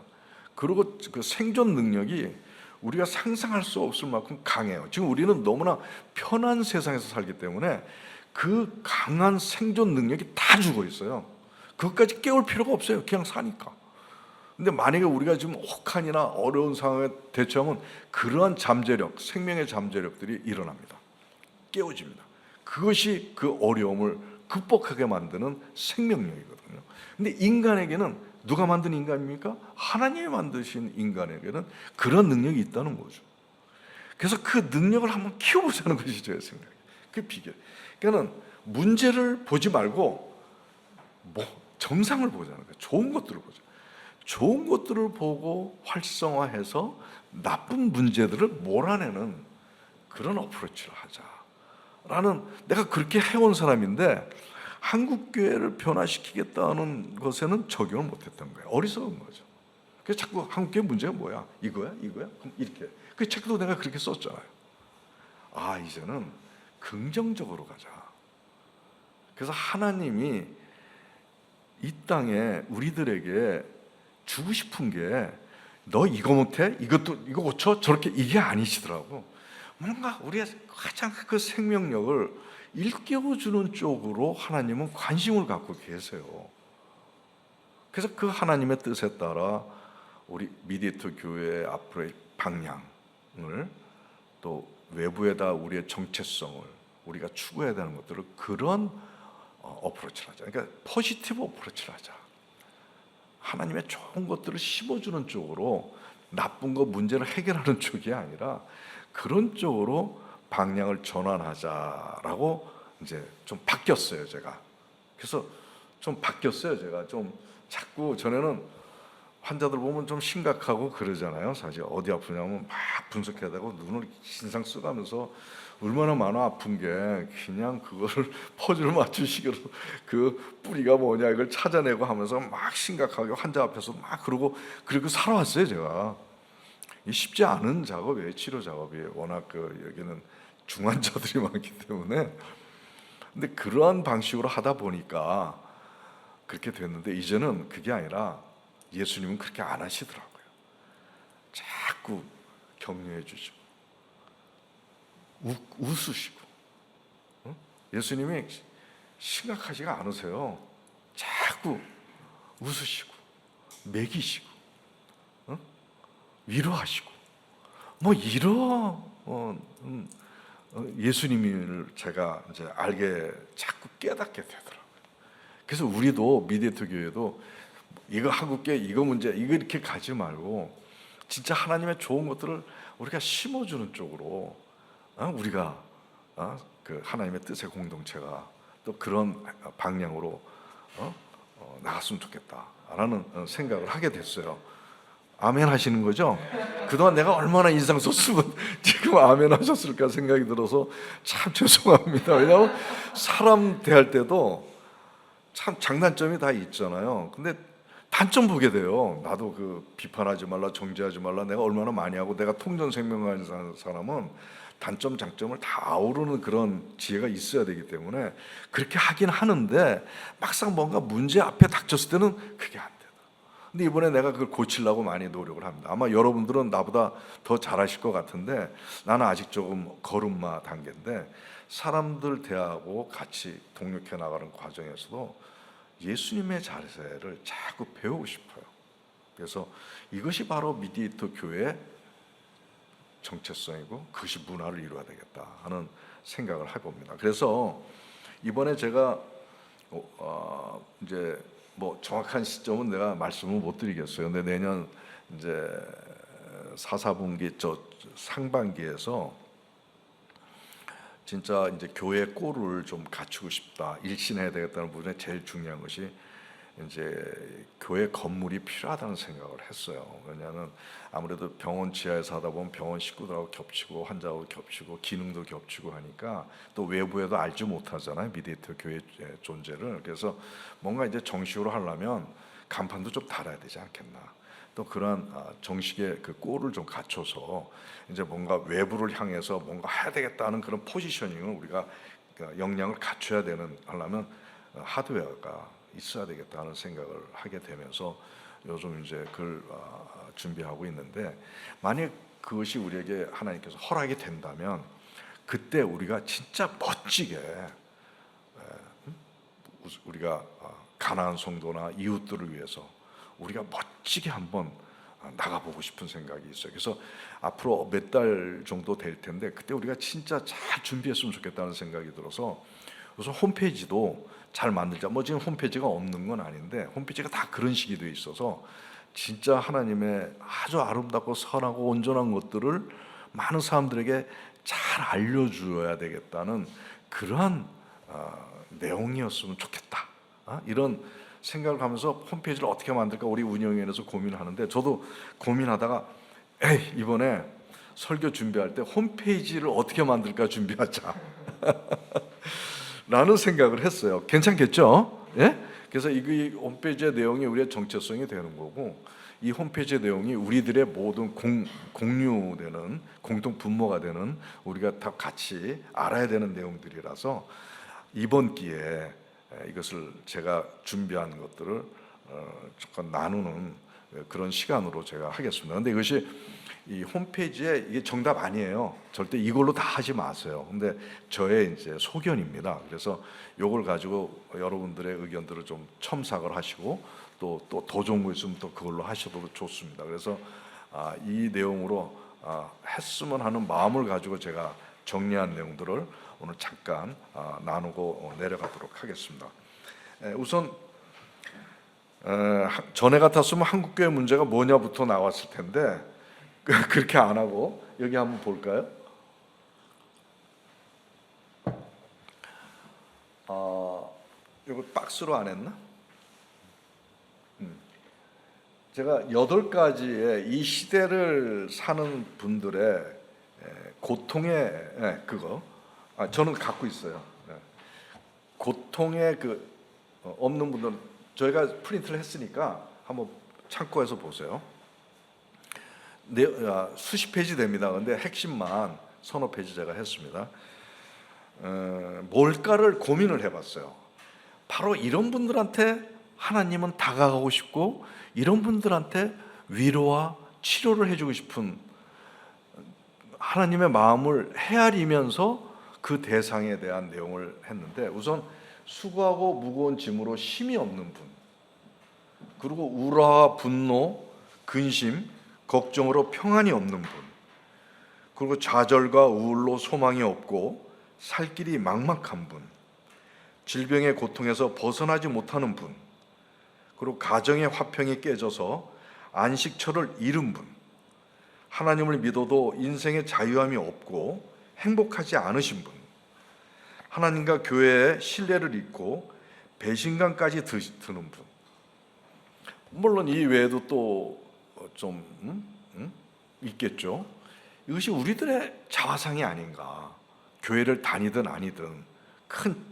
그리고 그 생존 능력이 우리가 상상할 수 없을 만큼 강해요. 지금 우리는 너무나 편한 세상에서 살기 때문에 그 강한 생존 능력이 다 죽어 있어요. 그것까지 깨울 필요가 없어요. 그냥 사니까. 근데 만약에 우리가 지금 혹한이나 어려운 상황에 대처하면 그러한 잠재력, 생명의 잠재력들이 일어납니다. 깨워집니다. 그것이 그 어려움을 극복하게 만드는 생명력이거든요. 근데 인간에게는, 누가 만든 인간입니까? 하나님이 만드신 인간에게는 그런 능력이 있다는 거죠. 그래서 그 능력을 한번 키워보자는 것이 제 생각이에요. 그 비결. 그러니까 문제를 보지 말고 정상을 보자는 거예요. 좋은 것들을 보자. 좋은 것들을 보고 활성화해서 나쁜 문제들을 몰아내는 그런 어프로치를 하자라는, 내가 그렇게 해온 사람인데 한국 교회를 변화시키겠다는 것에는 적용을 못했던 거예요. 어리석은 거죠. 그래서 자꾸 한국 교회 문제가 뭐야? 이거야? 그럼 이렇게. 그 책도 내가 그렇게 썼잖아요. 이제는 긍정적으로 가자. 그래서 하나님이 이 땅에 우리들에게 주고 싶은 게, 너 이거 못해? 이거 고쳐? 저렇게, 이게 아니시더라고. 뭔가 우리의 가장 그 생명력을 일깨워주는 쪽으로 하나님은 관심을 갖고 계세요. 그래서 그 하나님의 뜻에 따라 우리 미디에이터 교회의 앞으로의 방향을, 또 외부에다 우리의 정체성을 우리가 추구해야 되는 것들을, 그런 어프로치를 하자. 그러니까 포지티브 어프로치를 하자. 하나님의 좋은 것들을 심어주는 쪽으로, 나쁜 거 문제를 해결하는 쪽이 아니라 그런 쪽으로 방향을 전환하자라고 이제 좀 바뀌었어요, 제가. 그래서 좀 바뀌었어요, 제가. 좀 자꾸 전에는 환자들 보면 좀 심각하고 그러잖아요. 사실 어디 아프냐면 막 분석해야 되고 눈을 신상 쓰가면서 얼마나 많아 아픈 게, 그냥 그거를 퍼즐을 맞추시기로 그 뿌리가 뭐냐 이걸 찾아내고 하면서 막 심각하게 환자 앞에서 막 그러고 살아왔어요, 제가. 쉽지 않은 작업이에요, 치료 작업이. 워낙 여기는 중환자들이 많기 때문에. 근데 그러한 방식으로 하다 보니까 그렇게 됐는데, 이제는 그게 아니라 예수님은 그렇게 안 하시더라고요. 자꾸 격려해 주시고 웃으시고. 예수님이 심각하지가 않으세요. 자꾸 웃으시고 먹이시고 위로하시고, 뭐 이런 예수님을 제가 이제 알게, 자꾸 깨닫게 되더라고요. 그래서 우리도 미디에이터 교회도 이거 한국교회 이거 문제 이거 이렇게 가지 말고 진짜 하나님의 좋은 것들을 우리가 심어주는 쪽으로 우리가 그 하나님의 뜻의 공동체가 또 그런 방향으로 나갔으면 좋겠다라는 생각을 하게 됐어요. 아멘 하시는 거죠? 그동안 내가 얼마나 인상 썼으면 지금 아멘 하셨을까 생각이 들어서 참 죄송합니다. 왜냐하면 사람 대할 때도 참 장단점이 다 있잖아요. 근데 단점 보게 돼요. 나도 그 비판하지 말라, 정죄하지 말라, 내가 얼마나 많이 하고, 내가 통전생명하는 사람은 단점 장점을 다 아우르는 그런 지혜가 있어야 되기 때문에 그렇게 하긴 하는데, 막상 뭔가 문제 앞에 닥쳤을 때는 그게 안 돼요. 근데 이번에 내가 그걸 고치려고 많이 노력을 합니다. 아마 여러분들은 나보다 더 잘하실 것 같은데, 나는 아직 조금 걸음마 단계인데, 사람들 대하고 같이 동력해 나가는 과정에서도 예수님의 자세를 자꾸 배우고 싶어요. 그래서 이것이 바로 미디에이터 교회의 정체성이고, 그것이 문화를 이루어야 되겠다 하는 생각을 해봅니다. 그래서 이번에 제가 이제 뭐 정확한 시점은 내가 말씀을 못 드리겠어요. 근데 내년 이제 4, 4분기 상반기에서 진짜 이제 교회 꼴을 좀 갖추고 싶다, 일신해야 되겠다는 부분에 제일 중요한 것이 이제 교회 건물이 필요하다는 생각을 했어요. 왜냐하면 아무래도 병원 지하에서 하다 보면 병원 식구들하고 겹치고 환자하고 겹치고 기능도 겹치고 하니까 또 외부에도 알지 못하잖아요, 미디에이터 교회 존재를. 그래서 뭔가 이제 정식으로 하려면 간판도 좀 달아야 되지 않겠나. 또 그러한 정식의 그 꼴을 좀 갖춰서 이제 뭔가 외부를 향해서 뭔가 해야 되겠다는 그런 포지셔닝을 우리가 역량을 갖춰야 되는 하려면 하드웨어가 있어야 되겠다는 생각을 하게 되면서 요즘 이제 그걸 준비하고 있는데, 만약 그것이 우리에게 하나님께서 허락이 된다면 그때 우리가 진짜 멋지게 우리가 가난한 성도나 이웃들을 위해서 우리가 멋지게 한번 나가보고 싶은 생각이 있어요. 그래서 앞으로 몇 달 정도 될 텐데 그때 우리가 진짜 잘 준비했으면 좋겠다는 생각이 들어서 우선 홈페이지도 잘 만들자. 뭐 지금 홈페이지가 없는 건 아닌데 홈페이지가 다 그런 식이 돼 있어서 진짜 하나님의 아주 아름답고 선하고 온전한 것들을 많은 사람들에게 잘 알려줘야 되겠다는 그러한 내용이었으면 좋겠다. 이런 생각을 하면서 홈페이지를 어떻게 만들까 우리 운영위원회에서 고민하는데, 저도 고민하다가 이번에 설교 준비할 때 홈페이지를 어떻게 만들까 준비하자 라는 생각을 했어요. 괜찮겠죠? 예? 그래서 이 홈페이지의 내용이 우리의 정체성이 되는 거고, 이 홈페이지의 내용이 우리들의 모든 공유되는 공동 분모가 되는, 우리가 다 같이 알아야 되는 내용들이라서 이번 기회에 이것을 제가 준비한 것들을 잠깐 나누는 그런 시간으로 제가 하겠습니다. 근데 이것이 이 홈페이지에 이게 정답 아니에요. 절대 이걸로 다 하지 마세요. 근데 저의 이제 소견입니다. 그래서 이걸 가지고 여러분들의 의견들을 좀 첨삭을 하시고 또 더 좋은 거 있으면 또 그걸로 하셔도 좋습니다. 그래서 이 내용으로 했으면 하는 마음을 가지고 제가 정리한 내용들을 오늘 잠깐 나누고 내려가도록 하겠습니다. 우선 전에 같았으면 한국교회 문제가 뭐냐부터 나왔을 텐데 그렇게 안 하고 여기 한번 볼까요? 이거 박스로 안 했나? 제가 8가지의 이 시대를 사는 분들의 고통의 그거 저는 갖고 있어요. 고통의 없는 분들은 저희가 프린트를 했으니까 한번 참고해서 보세요. 수십 페이지 됩니다. 근데 핵심만 서너 페이지 제가 했습니다. 뭘까를 고민을 해봤어요. 바로 이런 분들한테 하나님은 다가가고 싶고, 이런 분들한테 위로와 치료를 해주고 싶은 하나님의 마음을 헤아리면서 그 대상에 대한 내용을 했는데, 우선 수고하고 무거운 짐으로 힘이 없는 분, 그리고 우라와 분노, 근심, 걱정으로 평안이 없는 분, 그리고 좌절과 우울로 소망이 없고 살 길이 막막한 분, 질병의 고통에서 벗어나지 못하는 분, 그리고 가정의 화평이 깨져서 안식처를 잃은 분, 하나님을 믿어도 인생의 자유함이 없고 행복하지 않으신 분, 하나님과 교회의 신뢰를 잃고 배신감까지 드는 분. 물론 이 외에도 또 좀 있겠죠. 이것이 우리들의 자화상이 아닌가. 교회를 다니든 아니든 큰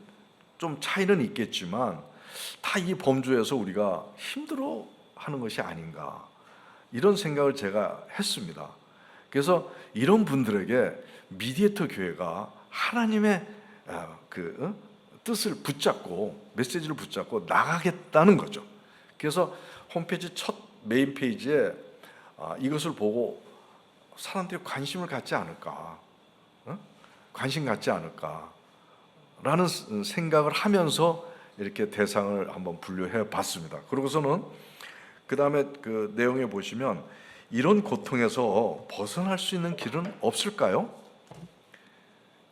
좀 차이는 있겠지만 다 이 범주에서 우리가 힘들어 하는 것이 아닌가, 이런 생각을 제가 했습니다. 그래서 이런 분들에게 미디에이터 교회가 하나님의 뜻을 붙잡고, 메시지를 붙잡고 나가겠다는 거죠. 그래서 홈페이지 첫 메인 페이지에 이것을 보고 사람들이 관심을 갖지 않을까, 관심 갖지 않을까라는 생각을 하면서 이렇게 대상을 한번 분류해 봤습니다. 그러고서는 그 다음에 그 내용에 보시면 이런 고통에서 벗어날 수 있는 길은 없을까요?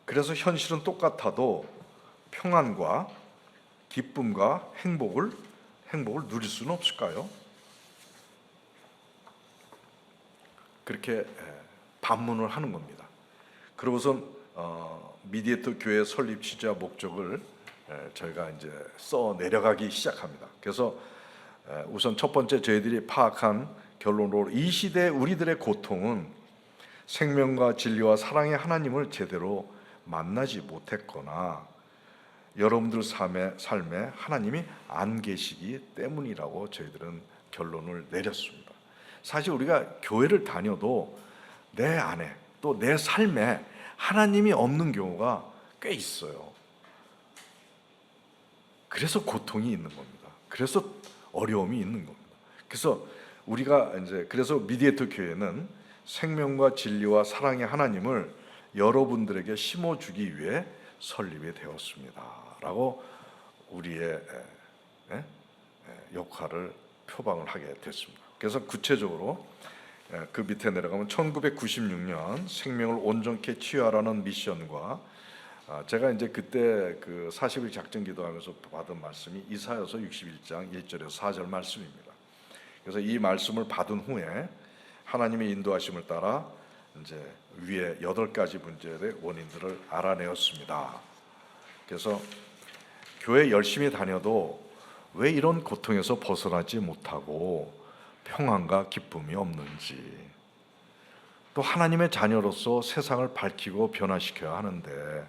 그래서 현실은 똑같아도 평안과 기쁨과 행복을 누릴 수는 없을까요? 그렇게 반문을 하는 겁니다. 그러고선 미디에이터 교회 설립 취지와 목적을 저희가 이제 써 내려가기 시작합니다. 그래서 우선 첫 번째 저희들이 파악한 결론으로 이 시대 우리들의 고통은 생명과 진리와 사랑의 하나님을 제대로 만나지 못했거나 여러분들 삶에 하나님이 안 계시기 때문이라고 저희들은 결론을 내렸습니다. 사실 우리가 교회를 다녀도 내 안에 또 내 삶에 하나님이 없는 경우가 꽤 있어요. 그래서 고통이 있는 겁니다. 그래서 어려움이 있는 겁니다. 그래서 우리가 그래서 미디에이터 교회는 생명과 진리와 사랑의 하나님을 여러분들에게 심어주기 위해 설립이 되었습니다라고 우리의 역할을 표방을 하게 됐습니다. 그래서 구체적으로 그 밑에 내려가면 1996년 생명을 온전케 치유하라는 미션과 제가 이제 그때 그 40일 작전 기도하면서 받은 말씀이 이사야서 61장 1절에서 4절 말씀입니다. 그래서 이 말씀을 받은 후에 하나님의 인도하심을 따라 이제 위에 8가지 문제의 원인들을 알아내었습니다. 그래서 교회 열심히 다녀도 왜 이런 고통에서 벗어나지 못하고 평안과 기쁨이 없는지, 또 하나님의 자녀로서 세상을 밝히고 변화시켜야 하는데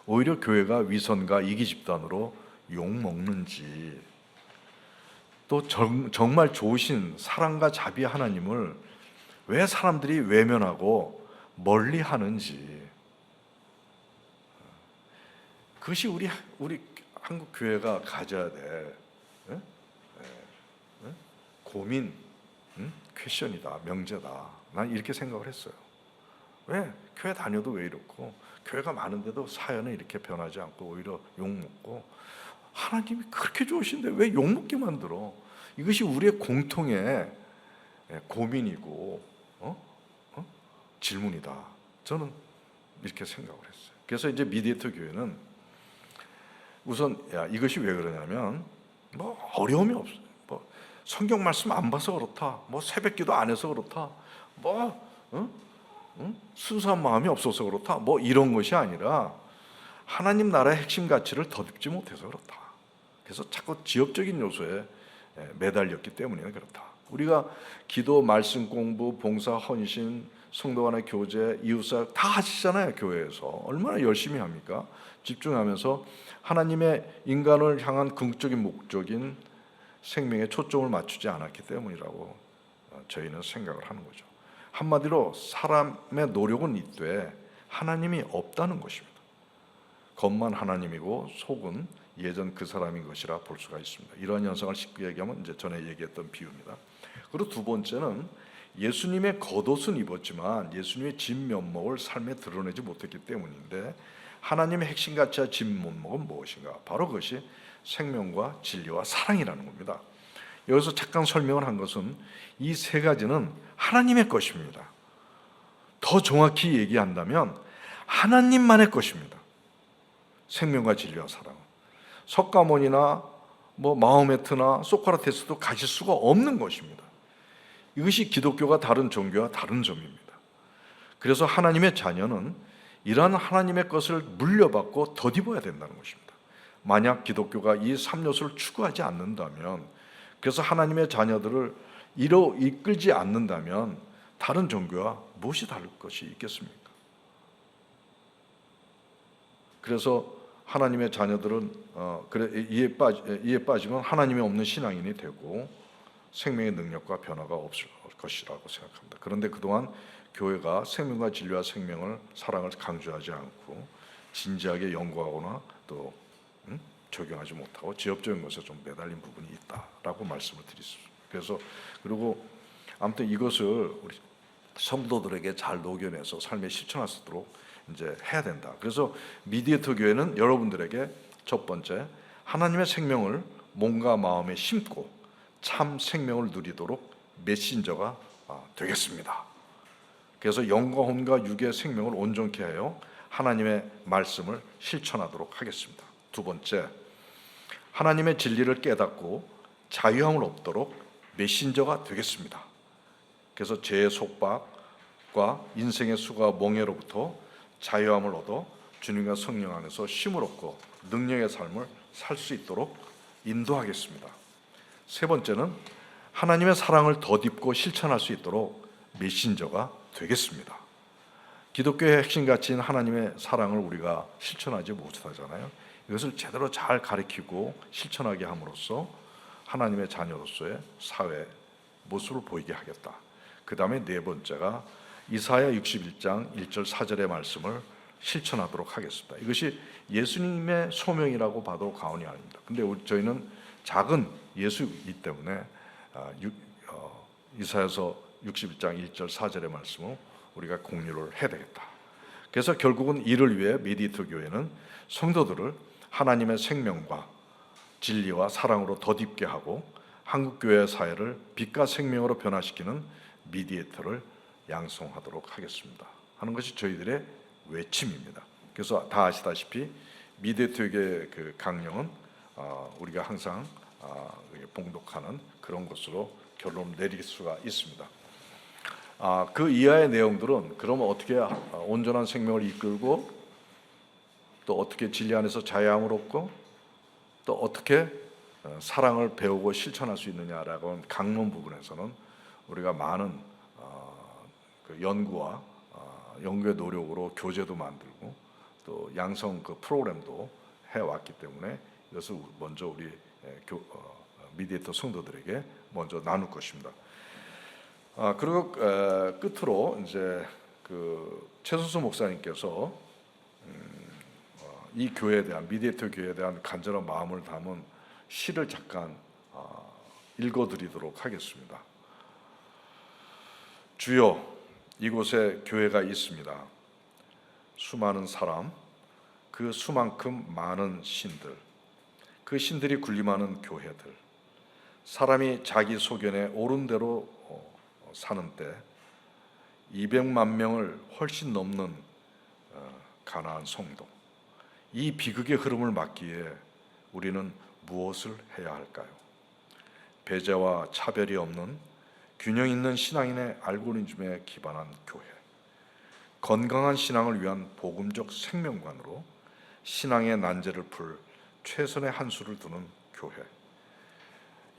오히려 교회가 위선과 이기 집단으로 욕먹는지, 또 정말 좋으신 사랑과 자비 하나님을 왜 사람들이 외면하고 멀리 하는지, 그것이 우리 한국 교회가 가져야 될 고민, 퀘션이다, 명제다. 난 이렇게 생각을 했어요. 왜 교회 다녀도 왜 이렇고, 교회가 많은데도 사연은 이렇게 변하지 않고 오히려 욕먹고, 하나님이 그렇게 좋으신데 왜 욕먹게 만들어? 이것이 우리의 공통의 고민이고 질문이다. 저는 이렇게 생각을 했어요. 그래서 이제 미디에이터 교회는 우선 이것이 왜 그러냐면 어려움이 없어요. 성경 말씀 안 봐서 그렇다, 새벽기도 안 해서 그렇다, 순수한 마음이 없어서 그렇다, 이런 것이 아니라 하나님 나라의 핵심 가치를 덧입지 못해서 그렇다. 그래서 자꾸 지역적인 요소에 매달렸기 때문에 그렇다. 우리가 기도, 말씀 공부, 봉사, 헌신, 성도 간의 교제, 이웃사역 다 하시잖아요. 교회에서 얼마나 열심히 합니까? 집중하면서 하나님의 인간을 향한 궁극적인 목적인 생명에 초점을 맞추지 않았기 때문이라고 저희는 생각을 하는 거죠. 한마디로 사람의 노력은 있되 하나님이 없다는 것입니다. 겉만 하나님이고 속은 예전 그 사람인 것이라 볼 수가 있습니다. 이러한 현상을 쉽게 얘기하면 이제 전에 얘기했던 비유입니다. 그리고 두 번째는 예수님의 겉옷은 입었지만 예수님의 진면목을 삶에 드러내지 못했기 때문인데, 하나님의 핵심 가치와 진면목은 무엇인가? 바로 그것이 생명과 진리와 사랑이라는 겁니다. 여기서 잠깐 설명을 한 것은 이 세 가지는 하나님의 것입니다. 더 정확히 얘기한다면 하나님만의 것입니다. 생명과 진리와 사랑은 석가모니나 마호메트나 소크라테스도 가질 수가 없는 것입니다. 이것이 기독교가 다른 종교와 다른 점입니다. 그래서 하나님의 자녀는 이러한 하나님의 것을 물려받고 덧입어야 된다는 것입니다. 만약 기독교가 이 3요소를 추구하지 않는다면, 그래서 하나님의 자녀들을 이끌지 않는다면 다른 종교와 무엇이 다를 것이 있겠습니까? 그래서 하나님의 자녀들은 이에 빠지면 하나님이 없는 신앙인이 되고, 생명의 능력과 변화가 없을 것이라고 생각합니다. 그런데 그동안 교회가 생명과 진리와 생명을 사랑을 강조하지 않고 진지하게 연구하거나 또 적용하지 못하고 지엽적인 것에 좀 매달린 부분이 있다라고 말씀을 드리겠습니다. 그래서 그리고 아무튼 이것을 우리 성도들에게 잘 녹여내서 삶에 실천할 수 있도록 이제 해야 된다. 그래서 미디에이터 교회는 여러분들에게 첫 번째, 하나님의 생명을 몸과 마음에 심고 참 생명을 누리도록 메신저가 되겠습니다. 그래서 영과 혼과 육의 생명을 온전케 하여 하나님의 말씀을 실천하도록 하겠습니다. 두 번째, 하나님의 진리를 깨닫고 자유함을 얻도록 메신저가 되겠습니다. 그래서 죄의 속박과 인생의 수고와 멍해로부터 자유함을 얻어 주님과 성령 안에서 쉼을 얻고 능력의 삶을 살 수 있도록 인도하겠습니다. 세 번째는 하나님의 사랑을 덧입고 실천할 수 있도록 메신저가 되겠습니다. 기독교의 핵심 가치인 하나님의 사랑을 우리가 실천하지 못하잖아요. 이것을 제대로 잘 가르치고 실천하게 함으로써 하나님의 자녀로서의 사회 모습을 보이게 하겠다. 그 다음에 네 번째가 이사야 61장 1절 4절의 말씀을 실천하도록 하겠습니다. 이것이 예수님의 소명이라고 봐도 과언이 아닙니다. 근데 저희는 작은 예수이기 때문에 이사야서 61장 1절 4절의 말씀을 우리가 공유를 해야 되겠다. 그래서 결국은 이를 위해 미디에이터 교회는 성도들을 하나님의 생명과 진리와 사랑으로 덧입게 하고 한국교회 사회를 빛과 생명으로 변화시키는 미디에이터를 양성하도록 하겠습니다 하는 것이 저희들의 외침입니다. 그래서 다 아시다시피 미디에이터의 그 강령은 우리가 항상 봉독하는 그런 것으로 결론을 내릴 수가 있습니다. 그 이하의 내용들은 그러면 어떻게 온전한 생명을 이끌고 또 어떻게 진리 안에서 자유함을 얻고 또 어떻게 사랑을 배우고 실천할 수 있느냐라고 하는 강론 부분에서는 우리가 많은 그 연구와 연구의 노력으로 교재도 만들고 또 양성 그 프로그램도 해왔기 때문에 이것을 먼저 우리 미디에이터 성도들에게 먼저 나눌 것입니다. 그리고 끝으로 이제 그 최순수 목사님께서 이 교회에 대한 미디에이터 교회에 대한 간절한 마음을 담은 시를 잠깐 읽어드리도록 하겠습니다. 주여, 이곳에 교회가 있습니다. 수많은 사람, 그 수만큼 많은 신들, 그 신들이 군림하는 교회들, 사람이 자기 소견에 옳은 대로 사는 때 200만 명을 훨씬 넘는 가나안 성도, 이 비극의 흐름을 막기 위해 우리는 무엇을 해야 할까요? 배제와 차별이 없는 균형 있는 신앙인의 알고리즘에 기반한 교회, 건강한 신앙을 위한 복음적 생명관으로 신앙의 난제를 풀 최선의 한 수를 두는 교회,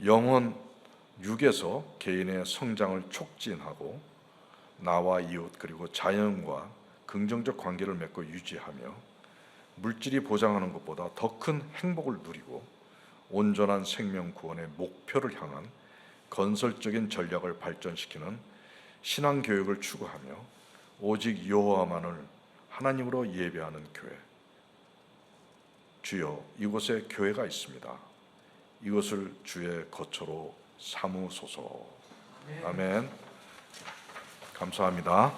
영혼 6에서 개인의 성장을 촉진하고 나와 이웃 그리고 자연과 긍정적 관계를 맺고 유지하며 물질이 보장하는 것보다 더 큰 행복을 누리고 온전한 생명 구원의 목표를 향한 건설적인 전략을 발전시키는 신앙 교육을 추구하며 오직 여호와만을 하나님으로 예배하는 교회. 주여, 이곳에 교회가 있습니다. 이것을 주의 거처로 삼으소서. 아멘. 감사합니다.